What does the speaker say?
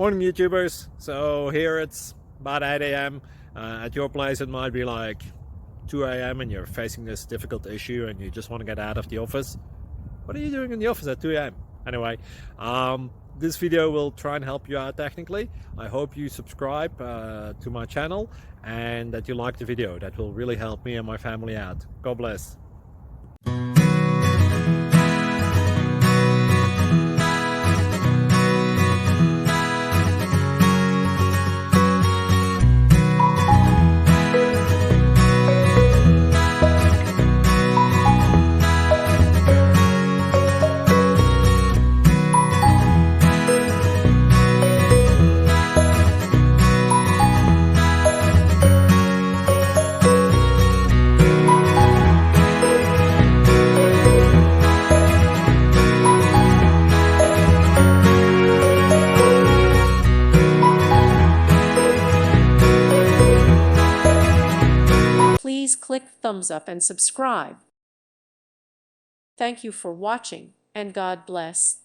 Morning YouTubers. So here it's about 8 a.m. At your place it might be like 2 a.m. and you're facing this difficult issue and you just want to get out of the office. What are you doing in the office at 2 a.m.? Anyway, this video will try and help you out technically. I hope you subscribe to my channel and that you like the video. That will really help me and my family out. God bless. Please click thumbs up and subscribe. Thank you for watching, and God bless.